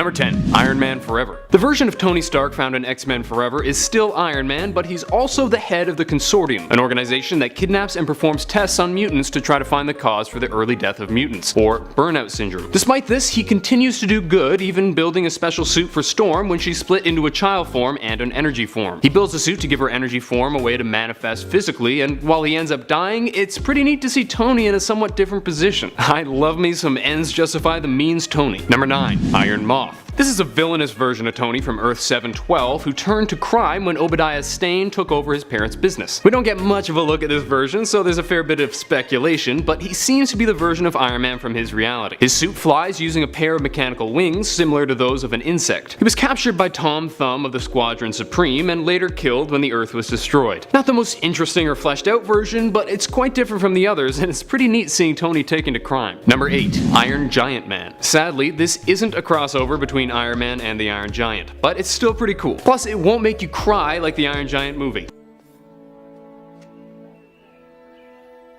Number 10. Iron Man Forever. The version of Tony Stark found in X-Men Forever is still Iron Man, but he's also the head of the Consortium, an organization that kidnaps and performs tests on mutants to try to find the cause for the early death of mutants, or burnout syndrome. Despite this, he continues to do good, even building a special suit for Storm when she's split into a child form and an energy form. He builds a suit to give her energy form a way to manifest physically, and while he ends up dying, it's pretty neat to see Tony in a somewhat different position. I love me some ends justify the means Tony. Number 9. Iron Moth. This is a villainous version of Tony from Earth 712 who turned to crime when Obadiah Stane took over his parents' business. We don't get much of a look at this version, so there's a fair bit of speculation, but he seems to be the version of Iron Man from his reality. His suit flies using a pair of mechanical wings similar to those of an insect. He was captured by Tom Thumb of the Squadron Supreme and later killed when the Earth was destroyed. Not the most interesting or fleshed out version, but it's quite different from the others, and it's pretty neat seeing Tony taken to crime. Number 8. Iron Giant Man. Sadly, this isn't a crossover between Iron Man and the Iron Giant, but it's still pretty cool. Plus, it won't make you cry like the Iron Giant movie.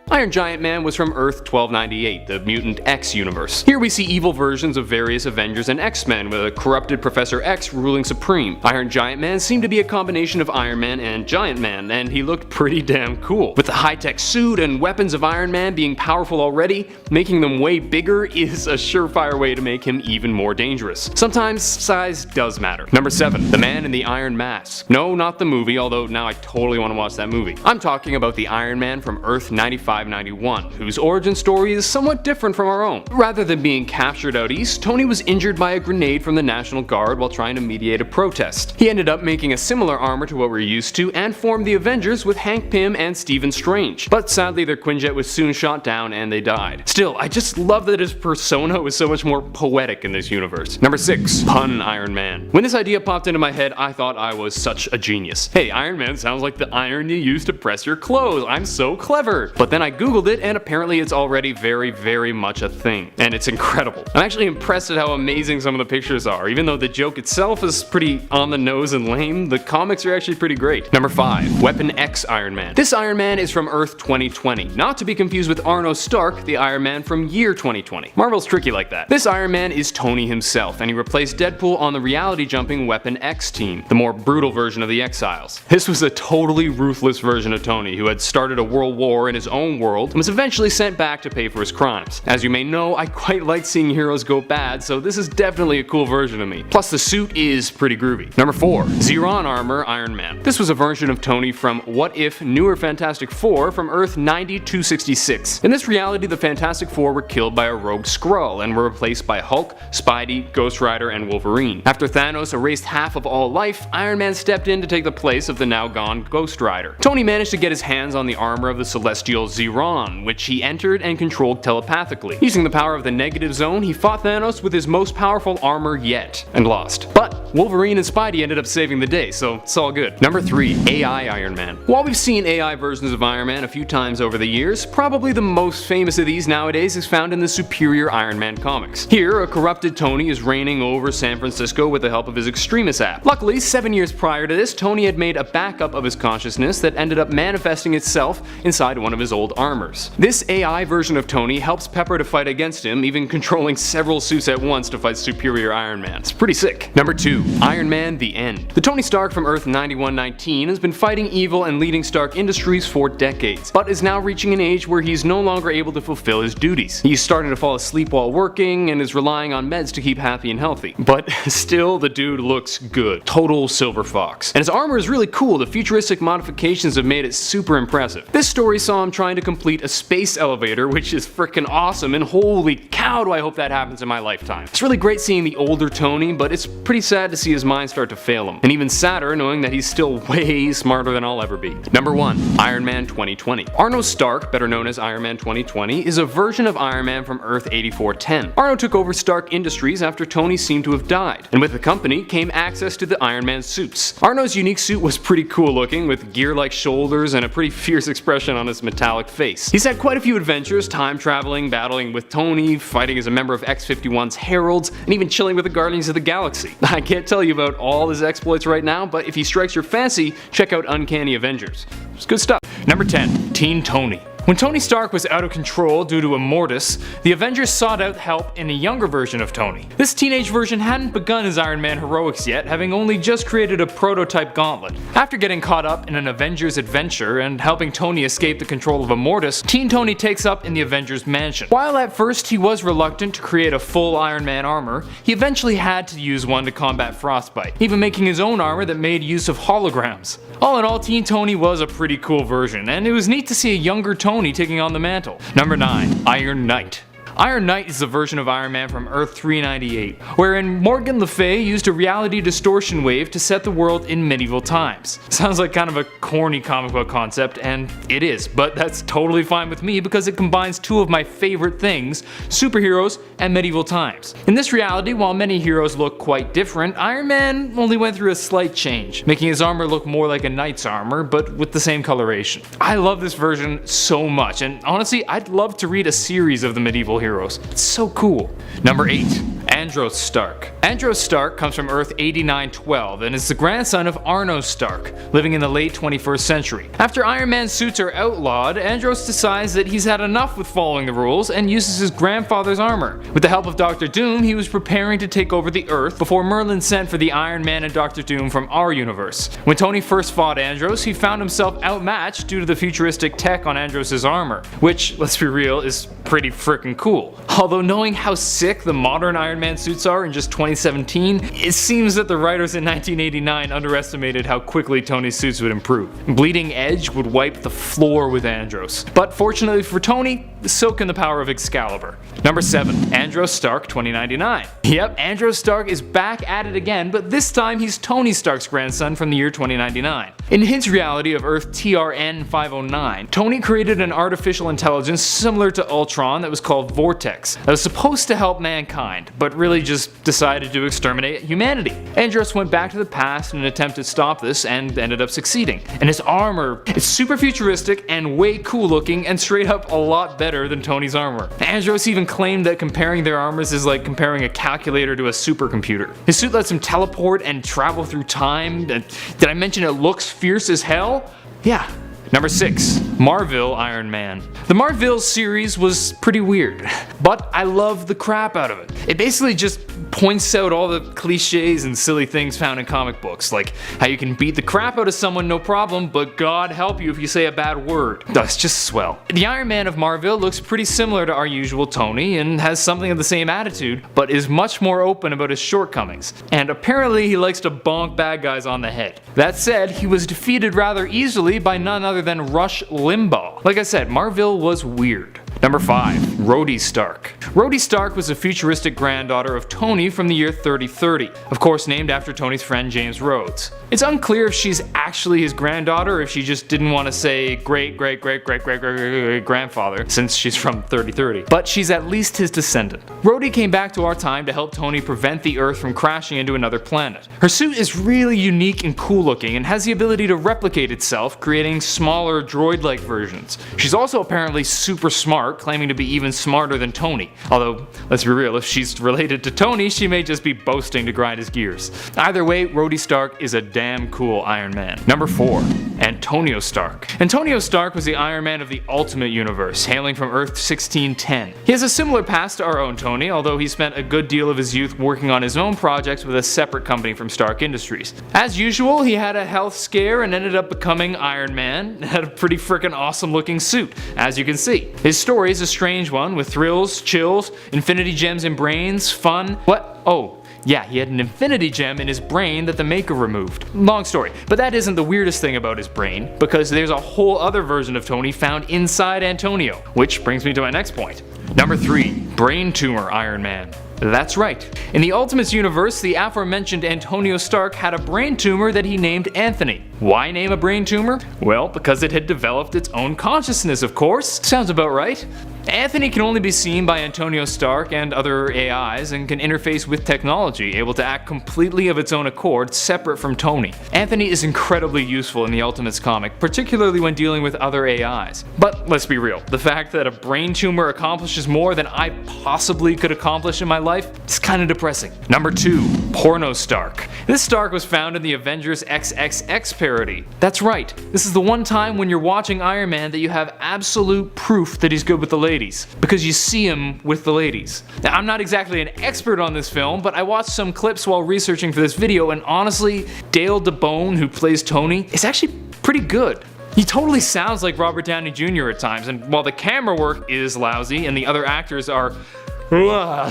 Iron Giant Man was from Earth 1298, the Mutant X universe. Here we see evil versions of various Avengers and X-Men, with a corrupted Professor X ruling supreme. Iron Giant Man seemed to be a combination of Iron Man and Giant Man, and he looked pretty damn cool. With the high-tech suit and weapons of Iron Man being powerful already, making them way bigger is a surefire way to make him even more dangerous. Sometimes size does matter. Number 7. The Man in the Iron Mask. No, not the movie, although now I totally want to watch that movie. I'm talking about the Iron Man from Earth 9591, whose origin story is somewhat different from our own. Rather than being captured out east, Tony was injured by a grenade from the National Guard while trying to mediate a protest. He ended up making a similar armor to what we're used to and formed the Avengers with Hank Pym and Stephen Strange. But sadly their Quinjet was soon shot down and they died. Still, I just love that his persona was so much more poetic in this universe. Number 6. Pun Iron Man. When this idea popped into my head, I thought I was such a genius. Hey, Iron Man sounds like the iron you use to press your clothes. I'm so clever. But then I googled it and apparently it's already very much a thing. And it's incredible. I'm actually impressed at how amazing some of the pictures are. Even though the joke itself is pretty on the nose and lame, the comics are actually pretty great. Number 5. Weapon X Iron Man. This Iron Man is from Earth 2020, not to be confused with Arno Stark, the Iron Man from year 2020. Marvel's tricky like that. This Iron Man is Tony himself, and he replaced Deadpool on the reality jumping Weapon X team, the more brutal version of the Exiles. This was a totally ruthless version of Tony, who had started a world war in his own world, and was eventually sent back to pay for his crimes. As you may know, I quite like seeing heroes go bad, so this is definitely a cool version of me. Plus the suit is pretty groovy. Number 4. Xeron Armor Iron Man. This was a version of Tony from What If Newer Fantastic Four from Earth 9266. In this reality, the Fantastic Four were killed by a rogue Skrull and were replaced by Hulk, Spidey, Ghost Rider, and Wolverine. After Thanos erased half of all life, Iron Man stepped in to take the place of the now gone Ghost Rider. Tony managed to get his hands on the armor of the celestial Xeron, which he entered and controlled telepathically. Using the power of the negative zone, he fought Thanos with his most powerful armor yet, and lost. But Wolverine and Spidey ended up saving the day, so it's all good. Number 3. AI Iron Man. While we've seen AI versions of Iron Man a few times over the years, probably the most famous of these nowadays is found in the Superior Iron Man comics. Here, a corrupted Tony is reigning over San Francisco with the help of his Extremis app. Luckily, 7 years prior to this, Tony had made a backup of his consciousness that ended up manifesting itself inside one of his old armors. This AI version of Tony helps Pepper to fight against him, even controlling several suits at once to fight Superior Iron Man. It's pretty sick. Number 2. Iron Man The End. The Tony Stark from Earth 9119 has been fighting evil and leading Stark Industries for decades, but is now reaching an age where he's no longer able to fulfill his duties. He's starting to fall asleep while working and is relying on meds to keep happy and healthy. But still, the dude looks good. Total Silver Fox. And his armor is really cool. The futuristic modifications have made it super impressive. This story saw him trying to complete a space elevator, which is freaking awesome, and holy cow do I hope that happens in my lifetime. It's really great seeing the older Tony, but it's pretty sad to see his mind start to fail him. And even sadder knowing that he's still way smarter than I'll ever be. Number 1. Iron Man 2020. Arno Stark, better known as Iron Man 2020, is a version of Iron Man from Earth 8410. Arno took over Stark Industries after Tony seemed to have died, and with the company came access to the Iron Man suits. Arno's unique suit was pretty cool looking, with gear-like shoulders and a pretty fierce expression on his metallic face. He's had quite a few adventures, time traveling, battling with Tony, fighting as a member of X-51's Heralds, and even chilling with the Guardians of the Galaxy. I can't tell you about all his exploits right now, but if he strikes your fancy, check out Uncanny Avengers. It's good stuff. Number 10. Teen Tony. When Tony Stark was out of control due to Immortus, the Avengers sought out help in a younger version of Tony. This teenage version hadn't begun his Iron Man heroics yet, having only just created a prototype gauntlet. After getting caught up in an Avengers adventure and helping Tony escape the control of Immortus, Teen Tony takes up in the Avengers mansion. While at first he was reluctant to create a full Iron Man armor, he eventually had to use one to combat Frostbite, even making his own armor that made use of holograms. All in all, Teen Tony was a pretty cool version, and it was neat to see a younger Tony taking on the mantle. Number 9. Iron Knight. Iron Knight is a version of Iron Man from Earth 398, wherein Morgan Le Fay used a reality distortion wave to set the world in medieval times. Sounds like kind of a corny comic book concept, and it is, but that's totally fine with me because it combines two of my favorite things, superheroes and medieval times. In this reality, while many heroes look quite different, Iron Man only went through a slight change, making his armor look more like a knight's armor, but with the same coloration. I love this version so much, and honestly, I'd love to read a series of the medieval heroes. It's so cool. Number 8. Andros Stark. Andros Stark comes from Earth 8912 and is the grandson of Arno Stark, living in the late 21st century. After Iron Man's suits are outlawed, Andros decides that he's had enough with following the rules and uses his grandfather's armor. With the help of Doctor Doom, he was preparing to take over the Earth before Merlin sent for the Iron Man and Doctor Doom from our universe. When Tony first fought Andros, he found himself outmatched due to the futuristic tech on Andros' armor, which, let's be real, is pretty freaking cool. Although knowing how sick the modern Iron Man suits are in just 2017, it seems that the writers in 1989 underestimated how quickly Tony's suits would improve. Bleeding Edge would wipe the floor with Andros. But fortunately for Tony, soak in the power of Excalibur. Number 7. Andros Stark 2099. Yep, Andros Stark is back at it again, but this time he's Tony Stark's grandson from the year 2099. In his reality of Earth TRN 509, Tony created an artificial intelligence similar to Ultron that was called Vortex, that was supposed to help mankind, but really just decided to exterminate humanity. Andros went back to the past in an attempt to stop this and ended up succeeding. And his armor, it's super futuristic and way cool looking and straight up a lot better than Tony's armor. Andros even claimed that comparing their armors is like comparing a calculator to a supercomputer. His suit lets him teleport and travel through time. Did I mention it looks fierce as hell? Yeah. Number 6. Marvel Iron Man. The Marvel series was pretty weird, but I love the crap out of it. It basically just points out all the cliches and silly things found in comic books, like how you can beat the crap out of someone no problem, but God help you if you say a bad word. That's just swell. The Iron Man of Marvel looks pretty similar to our usual Tony and has something of the same attitude, but is much more open about his shortcomings. And apparently he likes to bonk bad guys on the head. That said, he was defeated rather easily by none other than Rush Limbaugh. Like I said, Marvel was weird. Number 5. Rhodey Stark. Rhodey Stark was a futuristic granddaughter of Tony from the year 3030, of course named after Tony's friend James Rhodes. It's unclear if she's actually his granddaughter or if she just didn't want to say great-great-great-great-great-great-grandfather since she's from 3030, but she's at least his descendant. Rhodey came back to our time to help Tony prevent the Earth from crashing into another planet. Her suit is really unique and cool looking and has the ability to replicate itself, creating smaller droid-like versions. She's also apparently super smart, claiming to be even smarter than Tony. Although, let's be real, if she's related to Tony, she may just be boasting to grind his gears. Either way, Rhodey Stark is a damn cool Iron Man. Number 4. Antonio Stark. Antonio Stark was the Iron Man of the Ultimate Universe, hailing from Earth 1610. He has a similar past to our own Tony, although he spent a good deal of his youth working on his own projects with a separate company from Stark Industries. As usual, he had a health scare and ended up becoming Iron Man, and had a pretty freaking awesome looking suit, as you can see. His story is a strange one, with thrills, chills, infinity gems and brains, fun. What? Oh. Yeah, he had an infinity gem in his brain that the maker removed. Long story, but that isn't the weirdest thing about his brain, because there's a whole other version of Tony found inside Antonio, which brings me to my next point. Number 3. Brain Tumor Iron Man. That's right. In the Ultimates universe, the aforementioned Antonio Stark had a brain tumor that he named Anthony. Why name a brain tumor? Well, because it had developed its own consciousness, of course. Sounds about right. Anthony can only be seen by Antonio Stark and other AIs and can interface with technology, able to act completely of its own accord, separate from Tony. Anthony is incredibly useful in the Ultimates comic, particularly when dealing with other AIs. But let's be real, the fact that a brain tumor accomplishes more than I possibly could accomplish in my life is kinda depressing. Number 2. Porno Stark. This Stark was found in the Avengers XXX parody. That's right, this is the one time when you're watching Iron Man that you have absolute proof that he's good with the ladies, because you see him with the ladies. Now, I'm not exactly an expert on this film, but I watched some clips while researching for this video, and honestly, Dale DeBone, who plays Tony, is actually pretty good. He totally sounds like Robert Downey Jr. at times, and while the camera work is lousy and the other actors are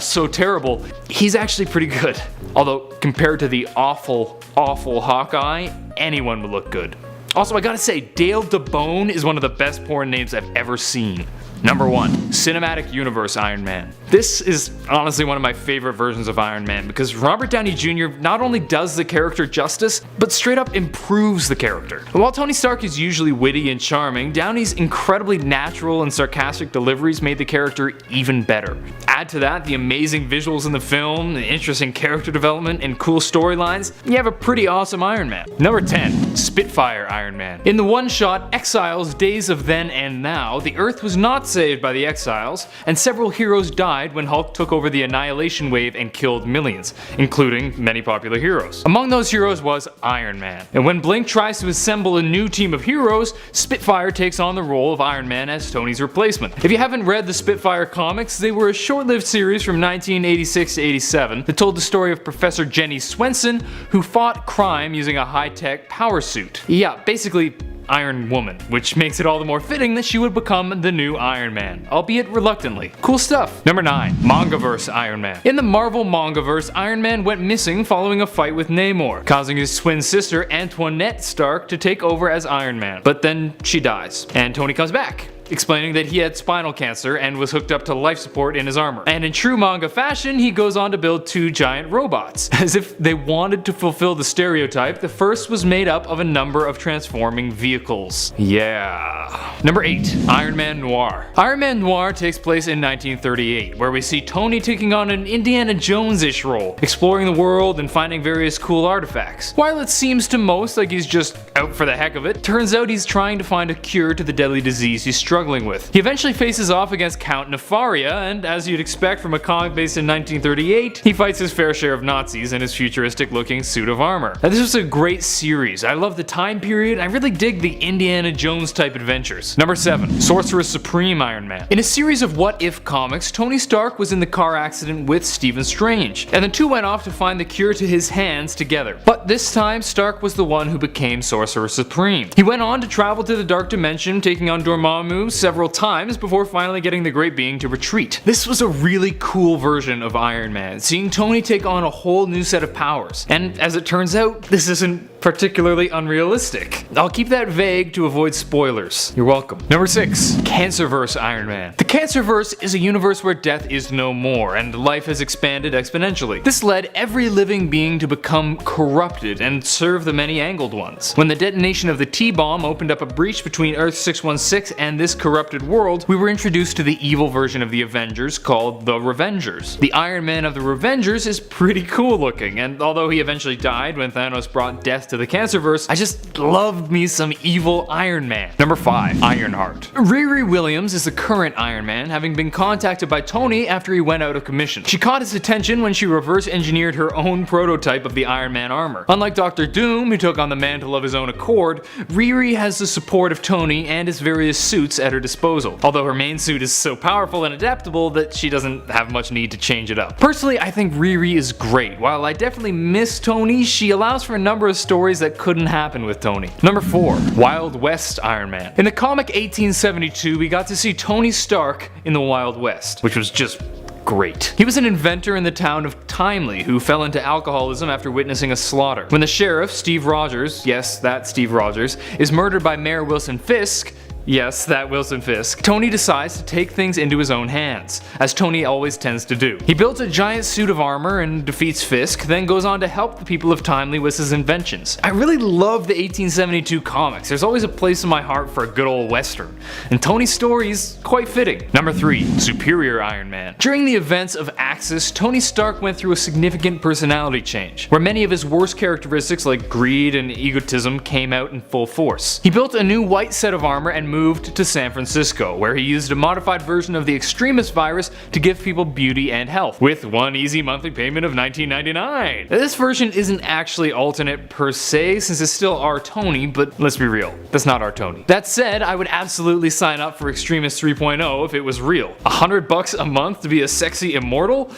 so terrible, he's actually pretty good. Although, compared to the awful Hawkeye, anyone would look good. Also, I gotta say, Dale DeBone is one of the best porn names I've ever seen. Number 1. Cinematic Universe Iron Man. This is honestly one of my favorite versions of Iron Man because Robert Downey Jr. not only does the character justice, but straight up improves the character. And while Tony Stark is usually witty and charming, Downey's incredibly natural and sarcastic deliveries made the character even better. Add to that the amazing visuals in the film, the interesting character development, and cool storylines, you have a pretty awesome Iron Man. Number 10. Spitfire Iron Man. In the one-shot Exiles Days of Then and Now, the Earth was not saved by the Exiles, and several heroes died when Hulk took over the Annihilation Wave and killed millions, including many popular heroes. Among those heroes was Iron Man. And when Blink tries to assemble a new team of heroes, Spitfire takes on the role of Iron Man as Tony's replacement. If you haven't read the Spitfire comics, they were a short-lived series from 1986 to 87 that told the story of Professor Jenny Swenson, who fought crime using a high-tech power suit. Yeah, basically Iron Woman, which makes it all the more fitting that she would become the new Iron Man, albeit reluctantly. Cool stuff. Number 9. Mangaverse Iron Man. In the Marvel Mangaverse, Iron Man went missing following a fight with Namor, causing his twin sister Antoinette Stark to take over as Iron Man. But then she dies, and Tony comes back, explaining that he had spinal cancer and was hooked up to life support in his armor. And in true manga fashion, he goes on to build 2 giant robots. As if they wanted to fulfill the stereotype, the first was made up of a number of transforming vehicles. Yeah. Number 8. Iron Man Noir. Iron Man Noir takes place in 1938, where we see Tony taking on an Indiana Jones-ish role, exploring the world and finding various cool artifacts. While it seems to most like he's just out for the heck of it, turns out he's trying to find a cure to the deadly disease he's struggling with. He eventually faces off against Count Nefaria, and as you'd expect from a comic based in 1938, he fights his fair share of Nazis in his futuristic looking suit of armor. Now, this was a great series. I love the time period. I really dig the Indiana Jones type adventures. Number 7. Sorcerer Supreme Iron Man. In a series of What If comics, Tony Stark was in the car accident with Stephen Strange, and the two went off to find the cure to his hands together. But this time, Stark was the one who became Sorcerer Supreme. He went on to travel to the Dark Dimension, taking on Dormammu several times before finally getting the Great Being to retreat. This was a really cool version of Iron Man, seeing Tony take on a whole new set of powers. And as it turns out, this isn't particularly unrealistic. I'll keep that vague to avoid spoilers. You're welcome. Number 6. Cancerverse Iron Man. The Cancerverse is a universe where death is no more, and life has expanded exponentially. This led every living being to become corrupted and serve the many angled ones. When the detonation of the T-bomb opened up a breach between Earth 616 and this corrupted world, we were introduced to the evil version of the Avengers called the Revengers. The Iron Man of the Revengers is pretty cool looking, and although he eventually died when Thanos brought death to the Cancerverse, I just loved me some evil Iron Man. Number 5. Ironheart. Riri Williams is the current Iron Man, having been contacted by Tony after he went out of commission. She caught his attention when she reverse engineered her own prototype of the Iron Man armor. Unlike Dr. Doom, who took on the mantle of his own accord, Riri has the support of Tony and his various suits at her disposal, although her main suit is so powerful and adaptable that she doesn't have much need to change it up. Personally, I think Riri is great. While I definitely miss Tony, she allows for a number of stories that couldn't happen with Tony. Number 4. Wild West Iron Man. In the comic 1872, we got to see Tony Stark in the Wild West, which was just great. He was an inventor in the town of Timely who fell into alcoholism after witnessing a slaughter. When the sheriff, Steve Rogers, yes, that Steve Rogers, is murdered by Mayor Wilson Fisk, yes, that Wilson Fisk, Tony decides to take things into his own hands, as Tony always tends to do. He builds a giant suit of armor and defeats Fisk, then goes on to help the people of Timely with his inventions. I really love the 1872 comics. There's always a place in my heart for a good old western, and Tony's story is quite fitting. Number 3. Superior Iron Man. During the events of Axis, Tony Stark went through a significant personality change, where many of his worst characteristics like greed and egotism came out in full force. He built a new white set of armor and moved to San Francisco, where he used a modified version of the Extremis virus to give people beauty and health, with one easy monthly payment of $19.99. This version isn't actually alternate per se, since it's still our Tony, but let's be real, that's not our Tony. That said, I would absolutely sign up for Extremis 3.0 if it was real. $100 a month to be a sexy immortal?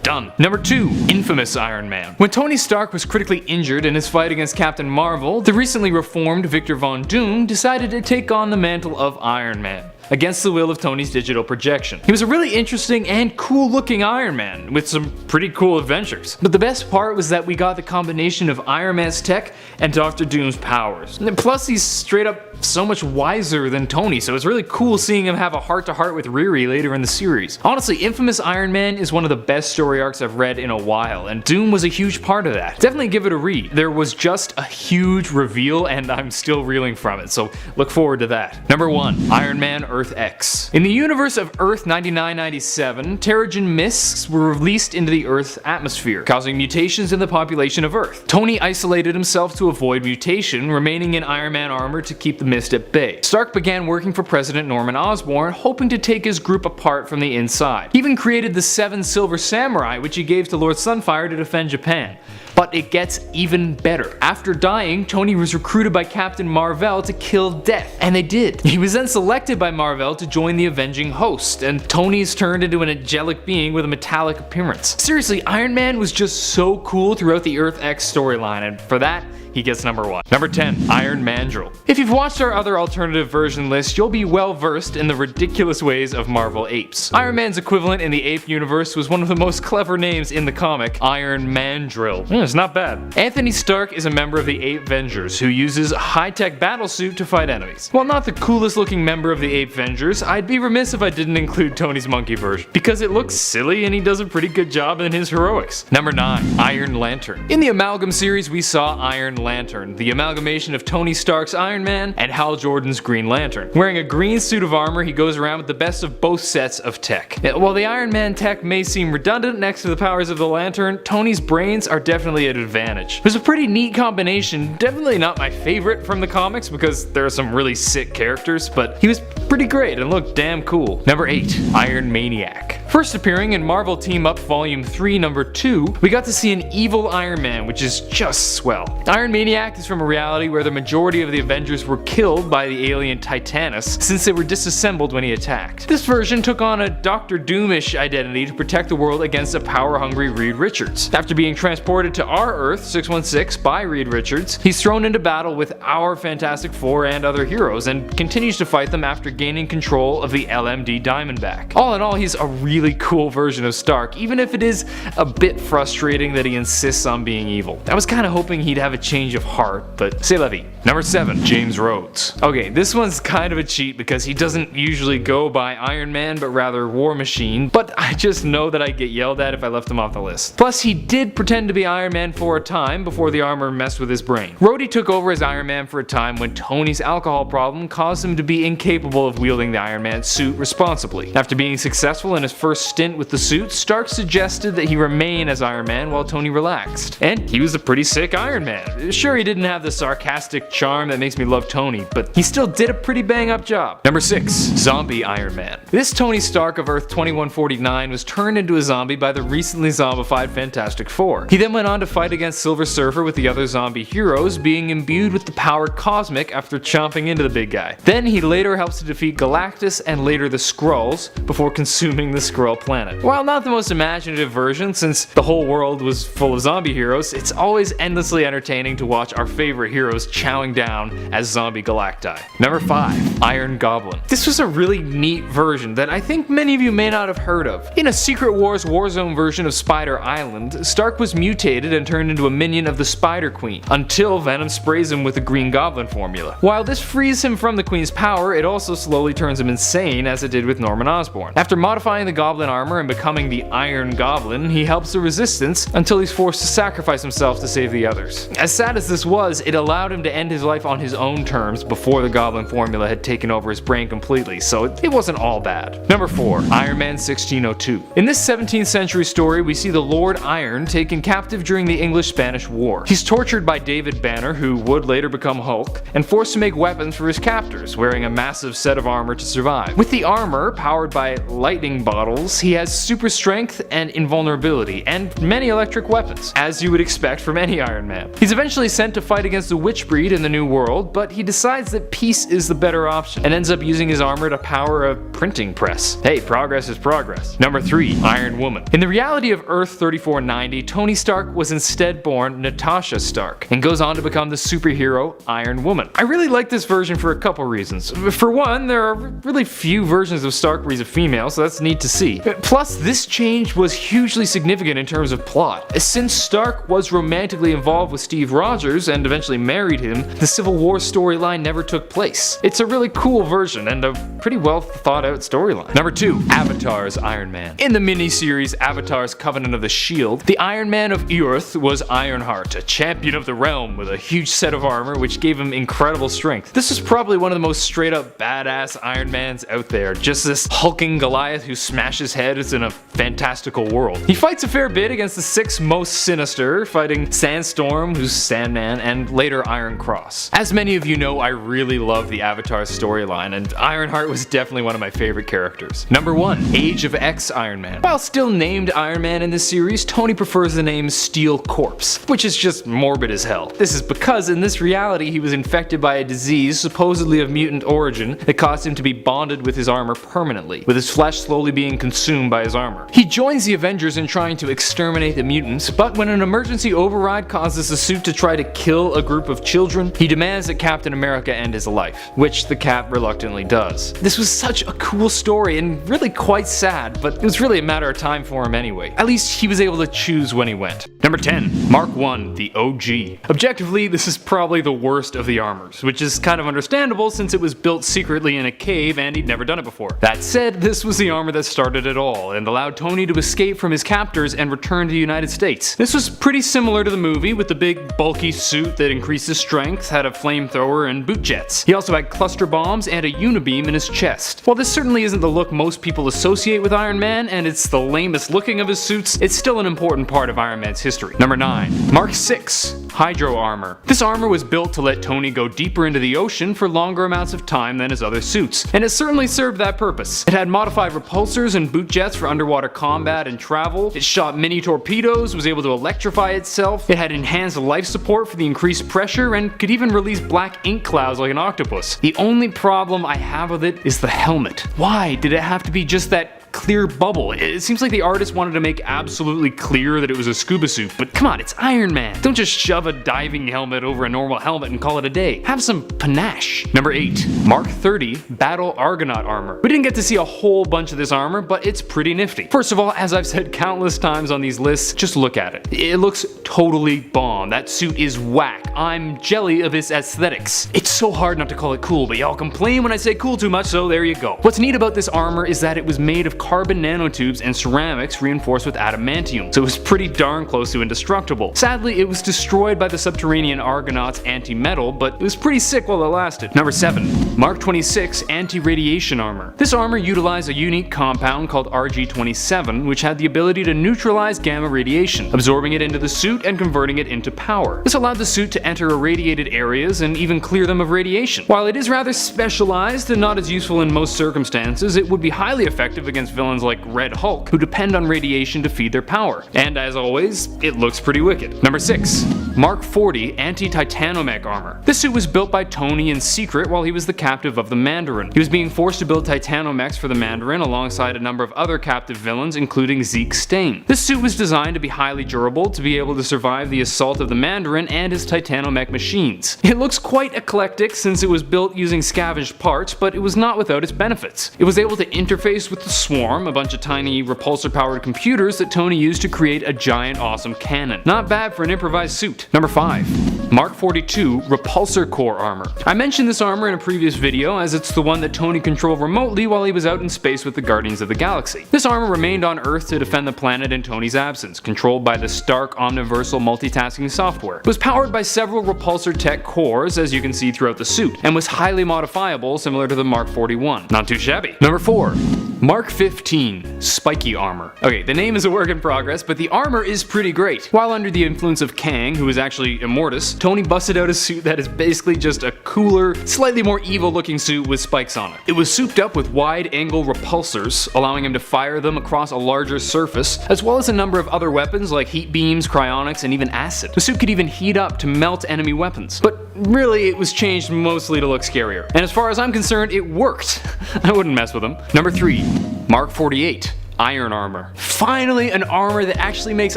Done. Number 2. Infamous Iron Man. When Tony Stark was critically injured in his fight against Captain Marvel, the recently reformed Victor Von Doom decided to take on the mantle of Iron Man, against the will of Tony's digital projection. He was a really interesting and cool looking Iron Man, with some pretty cool adventures. But the best part was that we got the combination of Iron Man's tech and Dr. Doom's powers. And plus he's straight up so much wiser than Tony, so it's really cool seeing him have a heart-to-heart with Riri later in the series. Honestly, Infamous Iron Man is one of the best story arcs I've read in a while, and Doom was a huge part of that. Definitely give it a read. There was just a huge reveal, and I'm still reeling from it, so look forward to that. Number 1. Iron Man Earth X. In the universe of Earth 9997, Terrigen Mists were released into the Earth's atmosphere, causing mutations in the population of Earth. Tony isolated himself to avoid mutation, remaining in Iron Man armor to keep the mist at bay. Stark began working for President Norman Osborn, hoping to take his group apart from the inside. He even created the 7 Silver Samurai, which he gave to Lord Sunfire to defend Japan. But it gets even better. After dying, Tony was recruited by Captain Mar-Vell to kill Death, and they did. He was then selected by Mar-Vell to join the Avenging Host, and Tony's turned into an angelic being with a metallic appearance. Seriously, Iron Man was just so cool throughout the Earth X storyline, and for that, he gets number 1. Number 10. Iron Mandrill. If you've watched our other alternative version list, you'll be well versed in the ridiculous ways of Marvel apes. Iron Man's equivalent in the ape universe was one of the most clever names in the comic, Iron Mandrill. It's not bad. Anthony Stark is a member of the Ape Vengers who uses a high-tech battlesuit to fight enemies. While not the coolest looking member of the Ape Vengers, I'd be remiss if I didn't include Tony's monkey version, because it looks silly and he does a pretty good job in his heroics. Number 9. Iron Lantern. In the Amalgam series, we saw Iron Lantern, the amalgamation of Tony Stark's Iron Man and Hal Jordan's Green Lantern. Wearing a green suit of armor, he goes around with the best of both sets of tech. While the Iron Man tech may seem redundant next to the powers of the Lantern, Tony's brains are definitely an advantage. It was a pretty neat combination, definitely not my favorite from the comics because there are some really sick characters, but he was pretty great and looked damn cool. Number 8. Iron Maniac. First appearing in Marvel Team Up Volume 3 Number 2, we got to see an evil Iron Man, which is just swell. Iron Maniac is from a reality where the majority of the Avengers were killed by the alien Titanus since they were disassembled when he attacked. This version took on a Dr. Doomish identity to protect the world against a power-hungry Reed Richards. After being transported to our Earth 616 by Reed Richards, he's thrown into battle with our Fantastic Four and other heroes and continues to fight them after gaining control of the LMD Diamondback. All in all, he's a really cool version of Stark, even if it is a bit frustrating that he insists on being evil. I was kind of hoping he'd have a change of heart, but c'est la vie. Number 7. James Rhodes. Okay, this one's kind of a cheat because he doesn't usually go by Iron Man but rather War Machine, but I just know that I'd get yelled at if I left him off the list. Plus, he did pretend to be Iron Man for a time before the armor messed with his brain. Rhodey took over as Iron Man for a time when Tony's alcohol problem caused him to be incapable of wielding the Iron Man suit responsibly. After being successful in his first stint with the suit, Stark suggested that he remain as Iron Man while Tony relaxed. And he was a pretty sick Iron Man. Sure, he didn't have the sarcastic charm that makes me love Tony, but he still did a pretty bang up job. Number 6. Zombie Iron Man. This Tony Stark of Earth 2149 was turned into a zombie by the recently zombified Fantastic Four. He then went on to fight against Silver Surfer with the other zombie heroes, being imbued with the power Cosmic after chomping into the big guy. Then he later helps to defeat Galactus and later the Skrulls before consuming the Skrull planet. While not the most imaginative version, since the whole world was full of zombie heroes, it's always endlessly entertaining to watch our favorite heroes chowing down as zombie Galacti. Number 5. Iron Goblin. This was a really neat version that I think many of you may not have heard of. In a Secret Wars Warzone version of Spider Island, Stark was mutated and turned into a minion of the Spider Queen, until Venom sprays him with the Green Goblin formula. While this frees him from the Queen's power, it also slowly turns him insane, as it did with Norman Osborn. After modifying the Goblin armor and becoming the Iron Goblin, he helps the Resistance until he's forced to sacrifice himself to save the others. As sad as this was, it allowed him to end his life on his own terms before the Goblin formula had taken over his brain completely, so it wasn't all bad. Number 4. Iron Man 1602. In this 17th century story, we see the Lord Iron taken captive during the English-Spanish War. He's tortured by David Banner, who would later become Hulk, and forced to make weapons for his captors, wearing a massive set of armor to survive. With the armor, powered by lightning bottles, he has super strength and invulnerability, and many electric weapons, as you would expect from any Iron Man. He's eventually sent to fight against the Witchbreed in the New World, but he decides that peace is the better option, and ends up using his armor to power a printing press. Hey, progress is progress. Number 3. Iron Woman. In the reality of Earth 3490, Tony Stark was instead born Natasha Stark, and goes on to become the superhero Iron Woman. I really like this version for a couple reasons. For one, there are really few versions of Stark where he's a female, so that's neat to see. Plus, this change was hugely significant in terms of plot. Since Stark was romantically involved with Steve Rogers and eventually married him, the Civil War storyline never took place. It's a really cool version and a pretty well thought out storyline. Number 2. Avatar's Iron Man. In the miniseries Avatar's Covenant of the Shield, the Iron Man of Earth was Ironheart, a champion of the realm with a huge set of armor which gave him incredible strength. This is probably one of the most straight up badass Iron Mans out there, just this hulking Goliath who smashes heads in a fantastical world. He fights a fair bit against the 6 most sinister, fighting Sandstorm, who's Sandman, and later Iron Cross. As many of you know, I really love the Avatar storyline, and Ironheart was definitely one of my favorite characters. Number 1. Age of X Iron Man. While still named Iron Man in this series, Tony prefers the name Steel Corpse, which is just morbid as hell. This is because in this reality he was infected by a disease supposedly of mutant origin that caused him to be bonded with his armor permanently, with his flesh slowly being consumed by his armor. He joins the Avengers in trying to exterminate the mutants, but when an emergency override causes the suit to try to kill a group of children, he demands that Captain America end his life, which the Cap reluctantly does. This was such a cool story and really quite sad, but it was really a matter of time for him anyway. At least he was able to choose when he went. Number 10. Mark 1, the OG. Objectively, this is probably the worst of the armors, which is kind of understandable since it was built secretly in a cave and he'd never done it before. That said, this was the armor that started it all and allowed Tony to escape from his captors and return to the United States. This was pretty similar to the movie, with the big bulky suit that increased his strength, had a flamethrower and boot jets. He also had cluster bombs and a unibeam in his chest. While this certainly isn't the look most people associate with Iron Man, and it's the lamest looking of his suits, it's still an important part of Iron Man's history. Number 9. Mark 6. Hydro Armor. This armor was built to let Tony go deeper into the ocean for longer amounts of time than his other suits, and it certainly served that purpose. It had modified repulsors and boot jets for underwater combat and travel, it shot mini torpedoes, was able to electrify itself, it had enhanced life support for the increased pressure, and could even release black ink clouds like an octopus. The only problem I have with it is the helmet. Why did it have to be just that clear bubble? It seems like the artist wanted to make absolutely clear that it was a scuba suit, but come on, it's Iron Man. Don't just shove a diving helmet over a normal helmet and call it a day. Have some panache. Number 8. Mark 30. Battle Argonaut Armor. We didn't get to see a whole bunch of this armor, but it's pretty nifty. First of all, as I've said countless times on these lists, just look at it. It looks totally bomb. That suit is whack. I'm jelly of its aesthetics. It's so hard not to call it cool, but y'all complain when I say cool too much, so there you go. What's neat about this armor is that it was made of carbon nanotubes and ceramics reinforced with adamantium, so it was pretty darn close to indestructible. Sadly, it was destroyed by the subterranean Argonauts' anti-metal, but it was pretty sick while it lasted. Number 7. Mark 26 Anti-Radiation Armor. This armor utilized a unique compound called RG-27, which had the ability to neutralize gamma radiation, absorbing it into the suit and converting it into power. This allowed the suit to enter irradiated areas and even clear them of radiation. While it is rather specialized and not as useful in most circumstances, it would be highly effective against villains like Red Hulk, who depend on radiation to feed their power. And as always, it looks pretty wicked. Number 6. Mark 40 Anti-Titanomech Armor. This suit was built by Tony in secret while he was the captive of the Mandarin. He was being forced to build Titanomechs for the Mandarin alongside a number of other captive villains, including Zeke Stain. This suit was designed to be highly durable to be able to survive the assault of the Mandarin and his Titanomech machines. It looks quite eclectic since it was built using scavenged parts, but it was not without its benefits. It was able to interface with the Swarm, a bunch of tiny repulsor-powered computers that Tony used to create a giant awesome cannon. Not bad for an improvised suit. Number 5. Mark 42 Repulsor Core Armor. I mentioned this armor in a previous video as it's the one that Tony controlled remotely while he was out in space with the Guardians of the Galaxy. This armor remained on Earth to defend the planet in Tony's absence, controlled by the Stark Omniversal multitasking software. It was powered by several repulsor tech cores, as you can see throughout the suit, and was highly modifiable, similar to the Mark 41. Not too shabby. Number 4. Mark 15 Spiky Armor. Okay, the name is a work in progress, but the armor is pretty great. While under the influence of Kang, who is actually Immortus, Tony busted out a suit that is basically just a cooler, slightly more evil looking suit with spikes on it. It was souped up with wide angle repulsors, allowing him to fire them across a larger surface, as well as a number of other weapons like heat beams, cryonics, and even acid. The suit could even heat up to melt enemy weapons. But really, it was changed mostly to look scarier. And as far as I'm concerned, it worked. I wouldn't mess with him. Number 3. Mark 48 Iron Armor. Finally, an armor that actually makes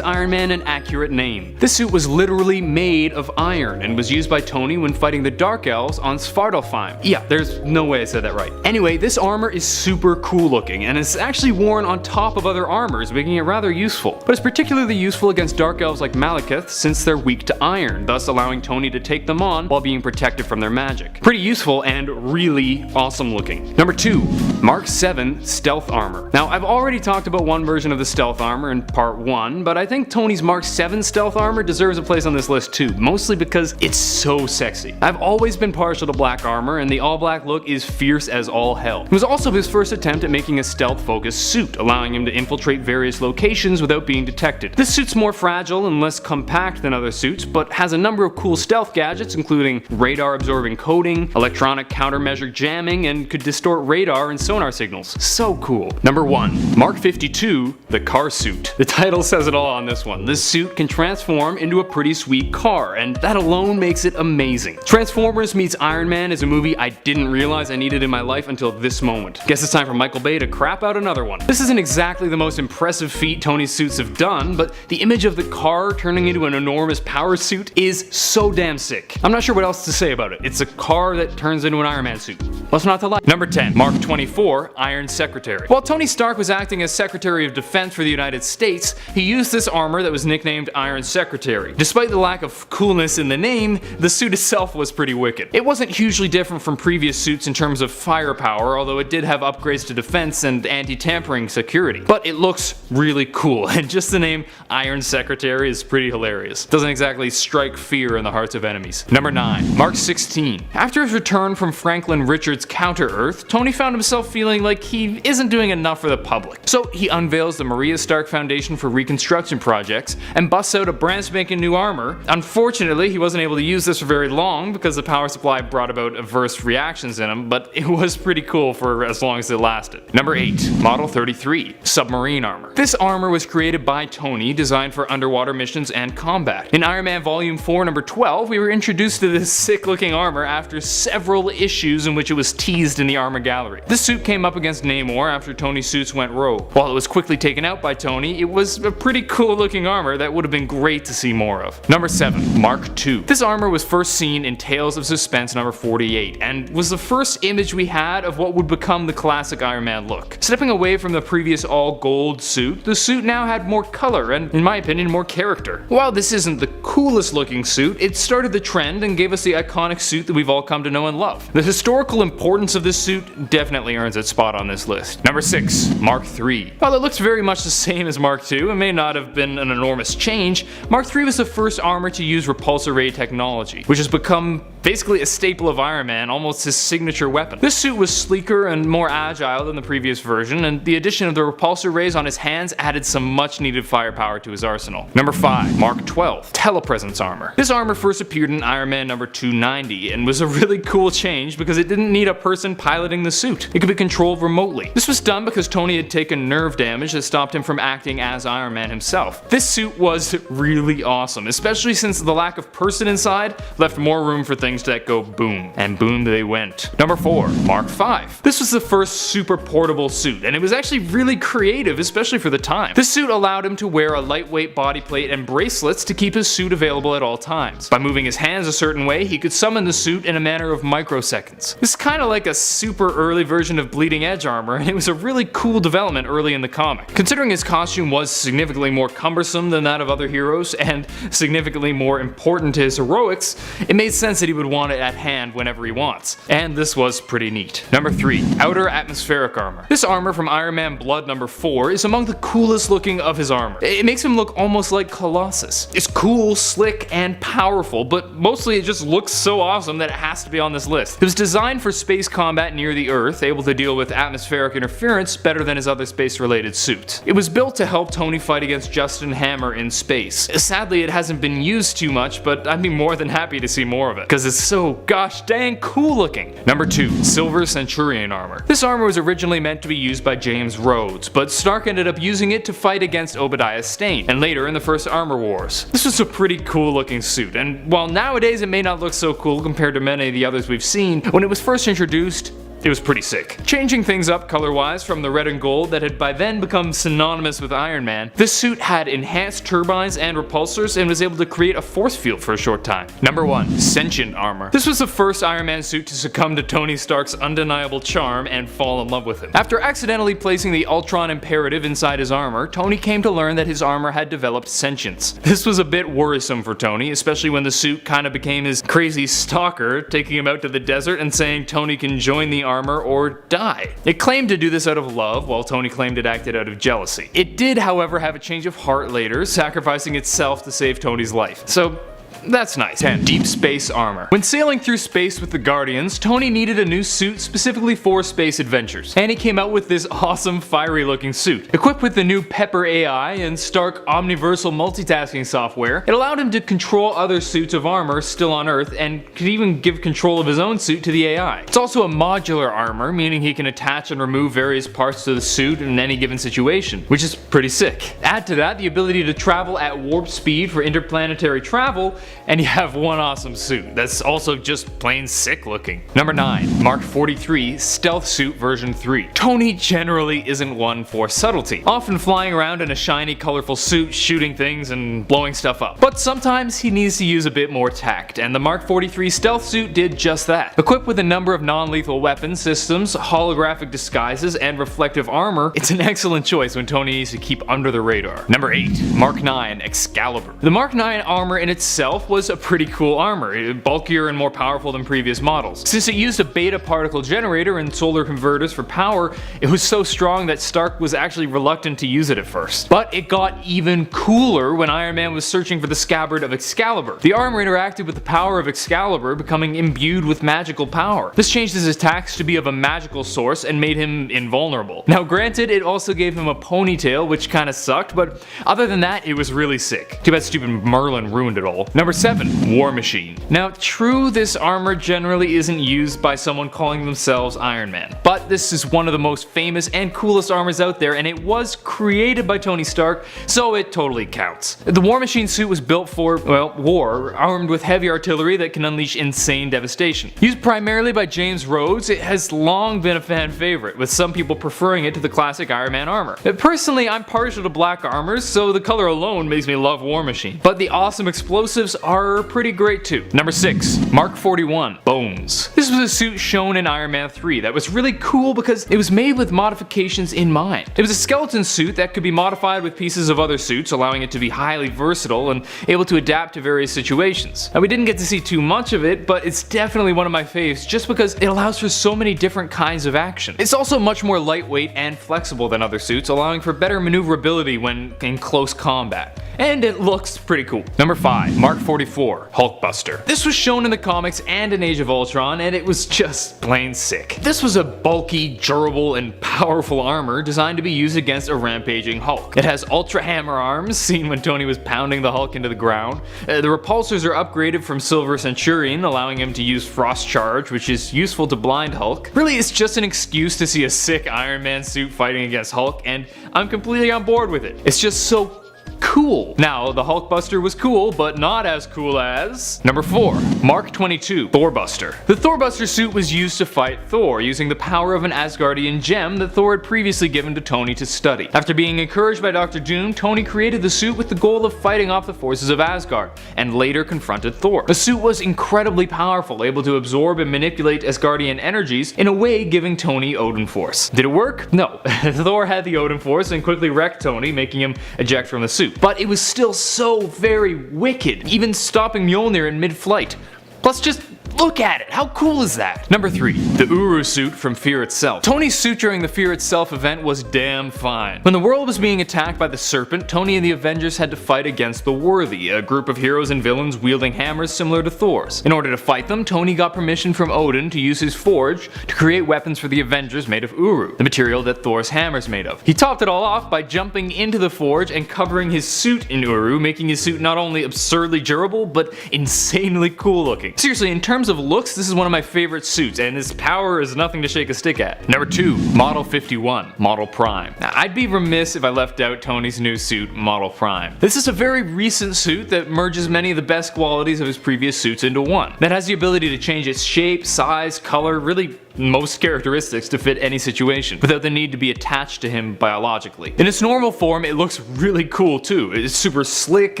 Iron Man an accurate name. This suit was literally made of iron and was used by Tony when fighting the Dark Elves on Svartalfheim. Yeah, there's no way I said that right. Anyway, this armor is super cool looking and is actually worn on top of other armors, making it rather useful. But it's particularly useful against Dark Elves like Malekith since they're weak to iron, thus allowing Tony to take them on while being protected from their magic. Pretty useful and really awesome looking. Number 2. Mark 7 Stealth Armor. Now, I've already talked about one version of the stealth armor in part 1, but I think Tony's Mark 7 stealth armor deserves a place on this list too, mostly because it's so sexy. I've always been partial to black armor, and the all black look is fierce as all hell. It was also his first attempt at making a stealth focused suit, allowing him to infiltrate various locations without being detected. This suit's more fragile and less compact than other suits, but has a number of cool stealth gadgets including radar absorbing coating, electronic countermeasure jamming, and could distort radar and sonar signals. So cool. Number 1. Mark 52 The Car Suit. The title says it all on this one. This suit can transform into a pretty sweet car, and that alone makes it amazing. Transformers meets Iron Man is a movie I didn't realize I needed in my life until this moment. Guess it's time for Michael Bay to crap out another one. This isn't exactly the most impressive feat Tony's suits have done, but the image of the car turning into an enormous power suit is so damn sick. I'm not sure what else to say about it. It's a car that turns into an Iron Man suit. What's not to like? Number 10. Mark 24 Iron Secretary. While Tony Stark was acting as Secretary of Defense for the United States, he used this armor that was nicknamed Iron Secretary. Despite the lack of coolness in the name, the suit itself was pretty wicked. It wasn't hugely different from previous suits in terms of firepower, although it did have upgrades to defense and anti-tampering security. But it looks really cool, and just the name Iron Secretary is pretty hilarious. Doesn't exactly strike fear in the hearts of enemies. Number 9. Mark 16. After his return from Franklin Richards' Counter-Earth, Tony found himself feeling like he isn't doing enough for the public. So he unveils the Maria Stark Foundation for Reconstruction Projects and busts out a brand spanking new armor. Unfortunately, he wasn't able to use this for very long because the power supply brought about adverse reactions in him, but it was pretty cool for as long as it lasted. Number 8. Model 33 Submarine Armor. This armor was created by Tony, designed for underwater missions and combat. In Iron Man Volume 4, number 12, we were introduced to this sick looking armor after several issues in which it was teased in the armor gallery. This suit came up against Namor after Tony's suits went rogue. While it was quickly taken out by Tony, it was a pretty cool looking armor that would have been great to see more of. Number 7. Mark II. This armor was first seen in Tales of Suspense number 48 and was the first image we had of what would become the classic Iron Man look. Stepping away from the previous all gold suit, the suit now had more color and, in my opinion, more character. While this isn't the coolest looking suit, it started the trend and gave us the iconic suit that we've all come to know and love. The historical importance of this suit definitely earns its spot on this list. Number 6. Mark III. While it looks very much the same as Mark II and may not have been an enormous change, Mark III was the first armor to use repulsor ray technology, which has become basically a staple of Iron Man, almost his signature weapon. This suit was sleeker and more agile than the previous version, and the addition of the repulsor rays on his hands added some much needed firepower to his arsenal. Number 5. Mark 12. Telepresence armor. This armor first appeared in Iron Man number 290 and was a really cool change because it didn't need a person piloting the suit. It could be controlled remotely. This was done because Tony had taken nerve damage that stopped him from acting as Iron Man himself. This suit was really awesome, especially since the lack of person inside left more room for things that go boom. And boom they went. Number 4. Mark 5. This was the first super portable suit, and it was actually really creative, especially for the time. This suit allowed him to wear a lightweight body plate and bracelets to keep his suit available at all times. By moving his hands a certain way, he could summon the suit in a matter of microseconds. This is kinda like a super early version of Bleeding Edge armor, and it was a really cool development early in the comic. Considering his costume was significantly more cumbersome than that of other heroes, and significantly more important to his heroics, it made sense that he would want it at hand whenever he wants. And this was pretty neat. Number 3. Outer Atmospheric Armor. This armor from Iron Man Blood number 4 is among the coolest looking of his armor. It makes him look almost like Colossus. It's cool, slick, and powerful, but mostly it just looks so awesome that it has to be on this list. It was designed for space combat near the Earth, able to deal with atmospheric interference better than his other space-related suits. It was built to help Tony fight against Justin Hammer in space. Sadly, it hasn't been used too much, but I'd be more than happy to see more of it, because it's so gosh dang cool looking. Number 2. Silver Centurion Armor. This armor was originally meant to be used by James Rhodes, but Stark ended up using it to fight against Obadiah Stane, and later in the first Armor Wars. This was a pretty cool looking suit, and while nowadays it may not look so cool compared to many of the others we've seen, when it was first introduced, it was pretty sick. Changing things up color-wise from the red and gold that had by then become synonymous with Iron Man, this suit had enhanced turbines and repulsors and was able to create a force field for a short time. Number 1. Sentient Armor. This was the first Iron Man suit to succumb to Tony Stark's undeniable charm and fall in love with him. After accidentally placing the Ultron Imperative inside his armor, Tony came to learn that his armor had developed sentience. This was a bit worrisome for Tony, especially when the suit kinda became his crazy stalker, taking him out to the desert and saying Tony can join the armor or die. It claimed to do this out of love, while Tony claimed it acted out of jealousy. It did, however, have a change of heart later, sacrificing itself to save Tony's life. So that's nice. 10. Deep Space Armor. When sailing through space with the Guardians, Tony needed a new suit specifically for space adventures, and he came out with this awesome fiery looking suit. Equipped with the new Pepper AI and Stark Omniversal multitasking software, it allowed him to control other suits of armor still on Earth and could even give control of his own suit to the AI. It's also a modular armor, meaning he can attach and remove various parts to the suit in any given situation, which is pretty sick. Add to that the ability to travel at warp speed for interplanetary travel, and you have one awesome suit that's also just plain sick looking. Number 9. Mark 43 Stealth Suit version 3. Tony generally isn't one for subtlety, often flying around in a shiny colorful suit shooting things and blowing stuff up. But sometimes he needs to use a bit more tact, and the Mark 43 Stealth Suit did just that. Equipped with a number of non-lethal weapon systems, holographic disguises, and reflective armor, it's an excellent choice when Tony needs to keep under the radar. Number 8. Mark 9 Excalibur. The Mark 9 armor in itself was a pretty cool armor, bulkier and more powerful than previous models. Since it used a beta particle generator and solar converters for power, it was so strong that Stark was actually reluctant to use it at first. But it got even cooler when Iron Man was searching for the scabbard of Excalibur. The armor interacted with the power of Excalibur, becoming imbued with magical power. This changed his attacks to be of a magical source and made him invulnerable. Now granted, it also gave him a ponytail, which kinda sucked, but other than that, it was really sick. Too bad stupid Merlin ruined it all. Number 7. War Machine. Now true, this armor generally isn't used by someone calling themselves Iron Man, but this is one of the most famous and coolest armors out there, and it was created by Tony Stark, so it totally counts. The War Machine suit was built for, well, war, armed with heavy artillery that can unleash insane devastation. Used primarily by James Rhodes, it has long been a fan favorite, with some people preferring it to the classic Iron Man armor. Personally, I'm partial to black armors, so the color alone makes me love War Machine, but the awesome explosives are pretty great too. Number 6. Mark 41 Bones. This was a suit shown in Iron Man 3 that was really cool because it was made with modifications in mind. It was a skeleton suit that could be modified with pieces of other suits, allowing it to be highly versatile and able to adapt to various situations. Now we didn't get to see too much of it, but it's definitely one of my faves just because it allows for so many different kinds of action. It's also much more lightweight and flexible than other suits, allowing for better maneuverability when in close combat. And it looks pretty cool. Number 5. Mark 44, Hulkbuster. This was shown in the comics and in Age of Ultron, and it was just plain sick. This was a bulky, durable, and powerful armor designed to be used against a rampaging Hulk. It has ultra hammer arms, seen when Tony was pounding the Hulk into the ground. The repulsors are upgraded from Silver Centurion, allowing him to use Frost Charge, which is useful to blind Hulk. Really, it's just an excuse to see a sick Iron Man suit fighting against Hulk, and I'm completely on board with it. It's just so cool. Now, the Hulkbuster was cool, but not as cool as... Number 4. Mark 22, Thorbuster. The Thorbuster suit was used to fight Thor, using the power of an Asgardian gem that Thor had previously given to Tony to study. After being encouraged by Dr. Doom, Tony created the suit with the goal of fighting off the forces of Asgard, and later confronted Thor. The suit was incredibly powerful, able to absorb and manipulate Asgardian energies, in a way giving Tony Odin Force. Did it work? No. Thor had the Odin Force and quickly wrecked Tony, making him eject from the suit. But it was still so very wicked, even stopping Mjolnir in mid-flight. Plus, just look at it, how cool is that? Number 3, the Uru suit from Fear Itself. Tony's suit during the Fear Itself event was damn fine. When the world was being attacked by the Serpent, Tony and the Avengers had to fight against the Worthy, a group of heroes and villains wielding hammers similar to Thor's. In order to fight them, Tony got permission from Odin to use his forge to create weapons for the Avengers made of Uru, the material that Thor's hammer is made of. He topped it all off by jumping into the forge and covering his suit in Uru, making his suit not only absurdly durable, but insanely cool looking. Seriously, in terms of looks, this is one of my favorite suits, and his power is nothing to shake a stick at. Number 2, Model 51, Model Prime. Now, I'd be remiss if I left out Tony's new suit, Model Prime. This is a very recent suit that merges many of the best qualities of his previous suits into one. That has the ability to change its shape, size, color, really most characteristics to fit any situation, without the need to be attached to him biologically. In its normal form, it looks really cool too. It's super slick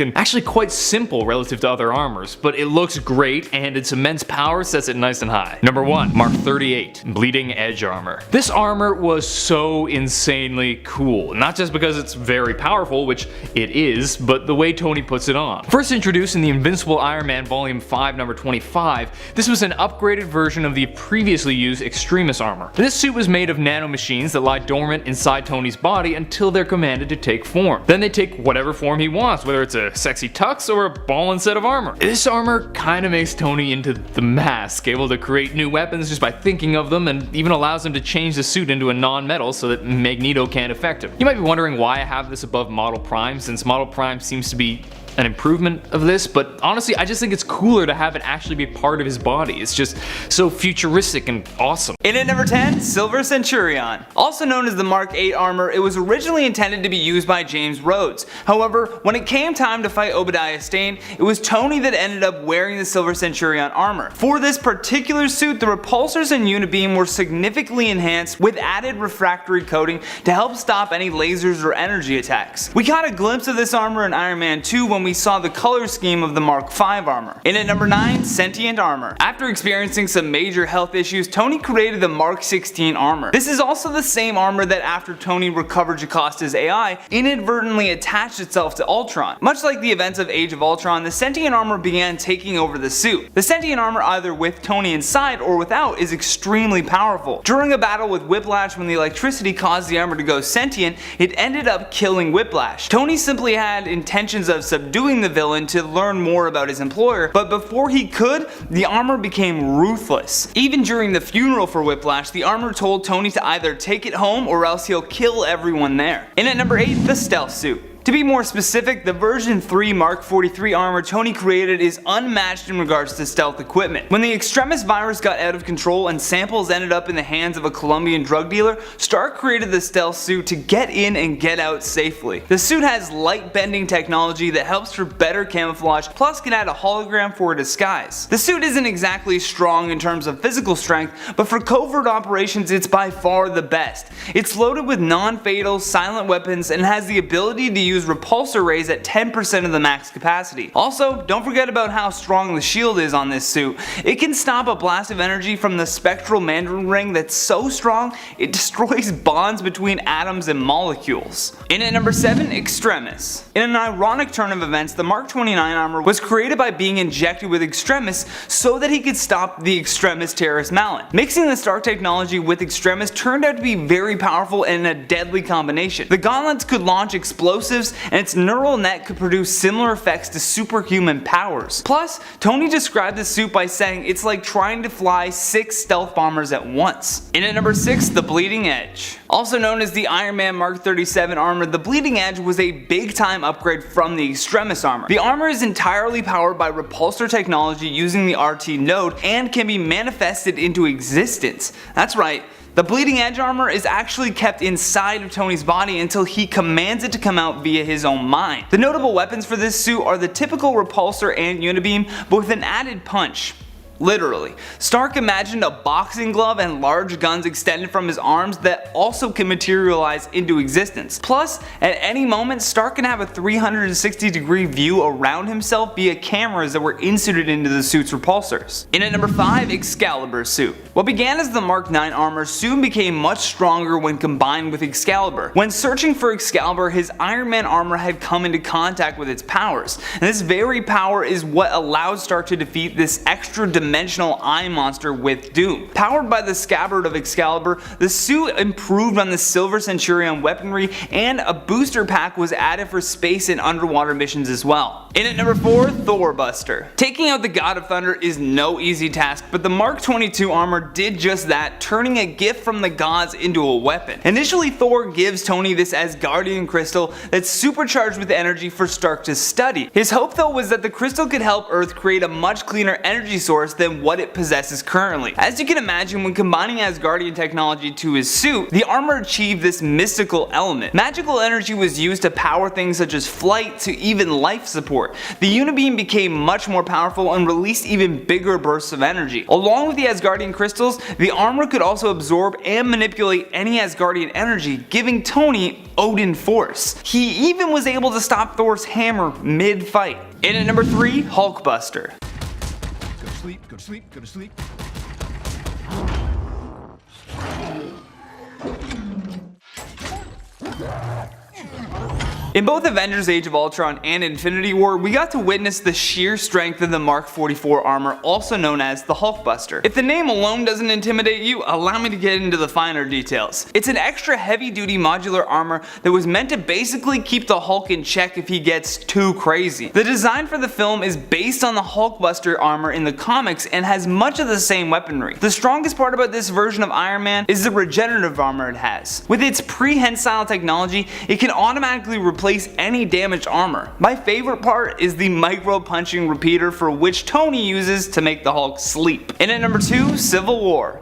and actually quite simple relative to other armors, but it looks great and its immense power sets it nice and high. Number 1, Mark 38, Bleeding Edge Armor. This armor was so insanely cool, not just because it's very powerful, which it is, but the way Tony puts it on. First introduced in the Invincible Iron Man Volume 5, number 25, this was an upgraded version of the previously used Extremis armor. This suit was made of nanomachines that lie dormant inside Tony's body until they're commanded to take form. Then they take whatever form he wants, whether it's a sexy tux or a ballin' set of armor. This armor kinda makes Tony into the Mask, able to create new weapons just by thinking of them, and even allows him to change the suit into a non-metal so that Magneto can't affect him. You might be wondering why I have this above Model Prime, since Model Prime seems to be an improvement of this, but honestly I just think it's cooler to have it actually be part of his body. It's just so futuristic and awesome. In at number 10, Silver Centurion. Also known as the Mark 8 armor, it was originally intended to be used by James Rhodes. However, when it came time to fight Obadiah Stane, it was Tony that ended up wearing the Silver Centurion armor. For this particular suit, the repulsors in Unibeam were significantly enhanced with added refractory coating to help stop any lasers or energy attacks. We got a glimpse of this armor in Iron Man 2 when we saw the color scheme of the Mark 5 armor. In at number 9, Sentient Armor. After experiencing some major health issues, Tony created the Mark 16 armor. This is also the same armor that after Tony recovered Jacosta's AI, inadvertently attached itself to Ultron. Much like the events of Age of Ultron, the Sentient Armor began taking over the suit. The Sentient Armor, either with Tony inside or without, is extremely powerful. During a battle with Whiplash, when the electricity caused the armor to go sentient, it ended up killing Whiplash. Tony simply had intentions of subduing the villain to learn more about his employer, but before he could, the armor became ruthless. Even during the funeral for Whiplash, the armor told Tony to either take it home or else he'll kill everyone there. In at number 8, the Stealth Suit. To be more specific, the version 3 Mark 43 armor Tony created is unmatched in regards to stealth equipment. When the Extremis virus got out of control and samples ended up in the hands of a Colombian drug dealer, Stark created the stealth suit to get in and get out safely. The suit has light bending technology that helps for better camouflage, plus can add a hologram for a disguise. The suit isn't exactly strong in terms of physical strength, but for covert operations it's by far the best. It's loaded with non-fatal, silent weapons and has the ability to use repulsor rays at 10% of the max capacity. Also, don't forget about how strong the shield is on this suit. It can stop a blast of energy from the spectral Mandarin ring that's so strong it destroys bonds between atoms and molecules. In at number 7, Extremis. In an ironic turn of events, the Mark 29 armor was created by being injected with Extremis so that he could stop the Extremis Terris Malin. Mixing the Stark technology with Extremis turned out to be very powerful and a deadly combination. The gauntlets could launch explosives explosives, and its neural net could produce similar effects to superhuman powers. Plus, Tony described the suit by saying it's like trying to fly 6 stealth bombers at once. In at number 6, the Bleeding Edge. Also known as the Iron Man Mark 37 armor, the Bleeding Edge was a big time upgrade from the Extremis armor. The armor is entirely powered by repulsor technology using the RT node and can be manifested into existence. That's right. The Bleeding Edge armor is actually kept inside of Tony's body until he commands it to come out via his own mind. The notable weapons for this suit are the typical repulsor and unibeam, but with an added punch. Literally. Stark imagined a boxing glove and large guns extended from his arms that also can materialize into existence. Plus, at any moment, Stark can have a 360-degree view around himself via cameras that were inserted into the suit's repulsors. In at number 5, Excalibur's suit. What began as the Mark 9 armor soon became much stronger when combined with Excalibur. When searching for Excalibur, his Iron Man armor had come into contact with its powers, and this very power is what allowed Stark to defeat this extra dimensional eye monster with Doom. Powered by the scabbard of Excalibur, the suit improved on the Silver Centurion weaponry, and a booster pack was added for space and underwater missions as well. In at number 4, Thor Buster. Taking out the God of Thunder is no easy task, but the Mark 22 armor did just that, turning a gift from the gods into a weapon. Initially, Thor gives Tony this Asgardian crystal that's supercharged with energy for Stark to study. His hope though was that the crystal could help Earth create a much cleaner energy source than what it possesses currently. As you can imagine, when combining Asgardian technology to his suit, the armor achieved this mystical element. Magical energy was used to power things such as flight to even life support. The unibeam became much more powerful and released even bigger bursts of energy. Along with the Asgardian crystals, the armor could also absorb and manipulate any Asgardian energy, giving Tony Odin Force. He even was able to stop Thor's hammer mid-fight. In at number 3, Hulkbuster. Go to sleep, go to sleep, go to sleep. In both Avengers Age of Ultron and Infinity War, we got to witness the sheer strength of the Mark 44 armor, also known as the Hulkbuster. If the name alone doesn't intimidate you, allow me to get into the finer details. It's an extra heavy-duty modular armor that was meant to basically keep the Hulk in check if he gets too crazy. The design for the film is based on the Hulkbuster armor in the comics and has much of the same weaponry. The strongest part about this version of Iron Man is the regenerative armor it has. With its prehensile technology, it can automatically replace any damaged armor. My favorite part is the micro punching repeater, for which Tony uses to make the Hulk sleep. In at number 2, Civil War.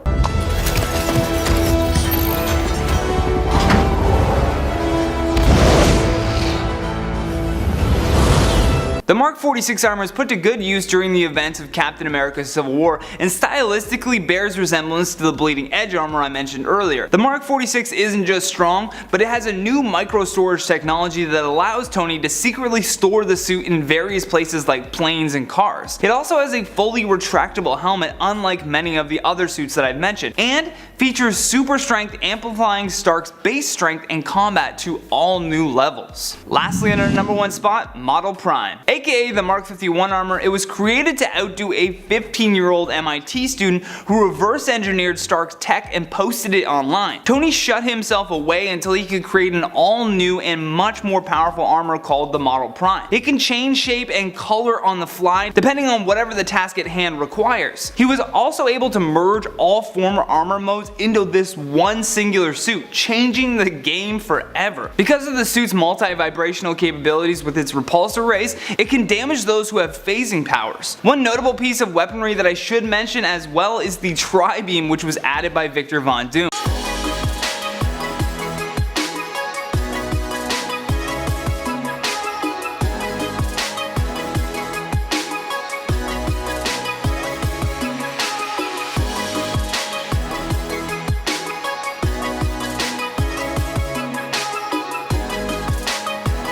The Mark 46 armor is put to good use during the events of Captain America Civil War and stylistically bears resemblance to the Bleeding Edge armor I mentioned earlier. The Mark 46 isn't just strong, but it has a new micro storage technology that allows Tony to secretly store the suit in various places like planes and cars. It also has a fully retractable helmet, unlike many of the other suits that I've mentioned, and features super strength, amplifying Stark's base strength and combat to all new levels. Lastly, on our number 1 spot, Model Prime. AKA the Mark 51 armor, it was created to outdo a 15-year-old MIT student who reverse engineered Stark's tech and posted it online. Tony shut himself away until he could create an all-new and much more powerful armor called the Model Prime. It can change shape and color on the fly depending on whatever the task at hand requires. He was also able to merge all former armor modes into this one singular suit, changing the game forever. Because of the suit's multi-vibrational capabilities with its repulsor rays, it can damage those who have phasing powers. One notable piece of weaponry that I should mention as well is the Tri-Beam, which was added by Victor Von Doom.